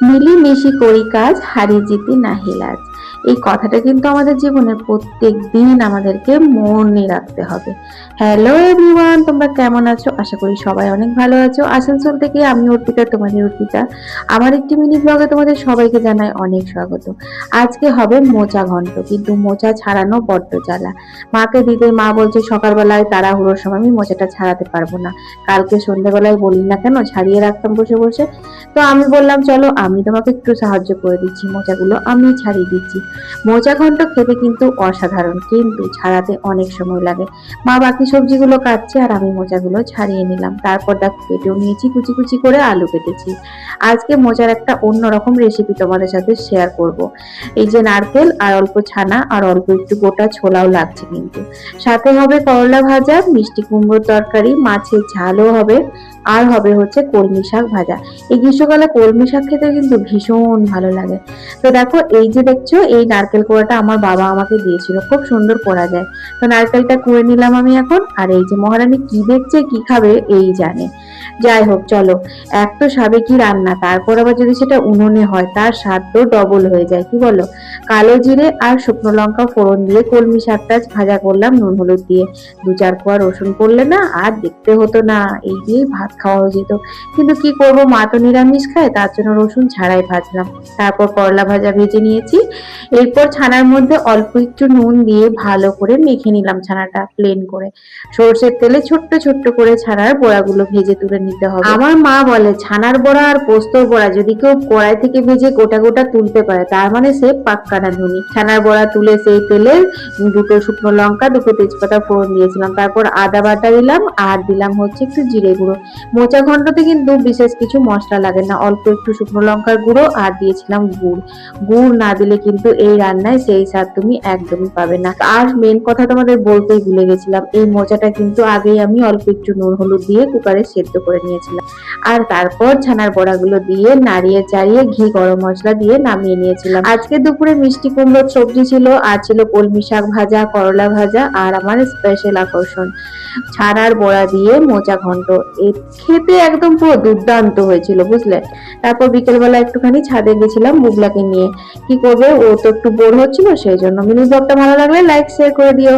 মিলেমিশে করি কাজ, হারি জিতি নাহি লাজ। এই কথাটা কিন্তু আমাদের জীবনে প্রত্যেক দিন আমাদেরকে মনে রাখতে হবে। হ্যালো এভরিওয়ান, তোমরা কেমন আছো? আশা করি সবাই অনেক ভালো আছো। আসানসোল থেকে আমি অর্পিতা, তোমাদের অর্পিতা। আমার একটি মিনি ব্লগে তোমাদের সবাইকে জানাই অনেক স্বাগত। আজকে হবে মোচা ঘন্ট, কিন্তু মোচা ছাড়ানো বড্ড জ্বালা। মাকে দিতে মা বলছে সকালবেলায় তাড়াহুড়োর সময় আমি মোচাটা ছাড়াতে পারবো না, কালকে সন্ধ্যেবেলায় বলি না কেন ছাড়িয়ে রাখতাম বসে বসে। তো আমি বললাম চলো আমি তোমাকে একটু সাহায্য করে দিচ্ছি, মোচাগুলো আমি ছাড়িয়ে দিচ্ছি। মোচা ঘন্ট খেতে কিন্তু অসাধারণ, কিন্তু ছাড়াতে অনেক সময় লাগে। মা বাকি সবজিগুলো কাটছে আর আমি মোচাগুলো ছাড়িয়ে নিলাম। তারপর দেখো কেটেও নিয়েছি, কুচি কুচি করে আলু কেটেছি। আজকে মোচার একটা অন্যরকম রেসিপি তোমাদের সাথে শেয়ার করব। এই যে নারকেল আর অল্প ছানা আর অল্প একটু গোটা ছোলাও লাগছে, কিন্তু সাথে হবে করলা ভাজা, মিষ্টি কুমড়োর তরকারি, মাছের ঝালও হবে, আর হবে হচ্ছে কলমি শাক ভাজা। এই গ্রীষ্মকালে কলমি শাক খেতে কিন্তু ভীষণ ভালো লাগে। তো দেখো এই যে দেখছো, এই নারকেল কোড়াটা আমার বাবা আমাকে দিয়েছিল, খুব সুন্দর কোড়া যায়। তো নারকেলটা কুড়ে নিলাম আমি এখন। আর এই যে মহারানী কি দেখছে কি খাবে এই জানে। যাই হোক চলো, এক তো সাবেকি রান্না, তারপর আবার যদি সেটা উনুনে হয় তার স্বাদ তো ডবল হয়ে যায়, কি বলো? কালো জিরে আর শুকনো লঙ্কা ফোড়ন দিয়ে কলমি শাকটা ভাজা করলাম নুন হলুদ দিয়ে। 2-4 কোয়া রসুন করলে না আর দেখতে হতো না, এই দিয়ে ভাত খাওয়া হয়ে যেত। কিন্তু কি করব, মা তো নিরামিষ খায়, তার জন্য রসুন ছাড়াই ভাজলাম। তারপর করলা ভাজা ভেজে নিয়েছি। এরপর ছানার মধ্যে অল্প একটু নুন দিয়ে ভালো করে মেখে নিলাম ছানাটা প্লেন করে। সর্ষের তেলে ছোট্ট ছোট্ট করে ছানার বড়াগুলো ভেজে তুলে নিতে হবে। আমার মা বলে ছানার বড়া আর পোস্তর বড়া যদি কেউ কড়াই থেকে ভেজে গোটা গোটা তুলতে পারে তার মানে সে পাক্কা রাঁধুনি। ছানার বড়া তুলে সেই তেলে 2টো শুকনো লঙ্কা 2টো তেজপাতা ফোড়ন দিয়েছিলাম। তারপর আদা বাটা দিলাম আর দিলাম হচ্ছে একটু জিরে গুঁড়ো। মোচা ঘন্টতে কিন্তু বিশেষ কিছু মশলা লাগে না, অল্প একটু শুকনো লঙ্কার গুঁড়ো আর দিয়েছিলাম গুড়। গুড় না দিলে কিন্তু এই রান্নায় সেই স্বাদ তুমি একদমই পাবে না। আর মেন কথা তোমাদের বলতেই ভুলে গেছিলাম, এই মোচাটা কিন্তু আগেই আমি অল্প একটু নুন হলুদ দিয়ে কুকারে সেদ্ধ করে নিয়েছিলাম। আর তারপর ছানার বড়াগুলো দিয়ে নাড়িয়ে চাড়িয়ে ঘি গরম মশলা দিয়ে নামিয়ে নিয়েছিলাম। আজকে দুপুরে মিষ্টি কুমড়োর সবজি ছিল, আর ছিল কলমি শাক ভাজা, করলা ভাজা, আর আমার স্পেশাল আকর্ষণ ছানার বড়া দিয়ে মোচা ঘন্ট। খেতে একদম পুরো দুর্দান্ত হয়েছিল, বুঝলে? তারপর বিকেলবেলা একটুখানি ছাদে গেছিলাম বুবলাকে নিয়ে। কি করবে, ও তো একটু বোর হচ্ছিল, সেই জন্য। মিনি ব্লগটা ভালো লাগলে লাইক শেয়ার করে দিও।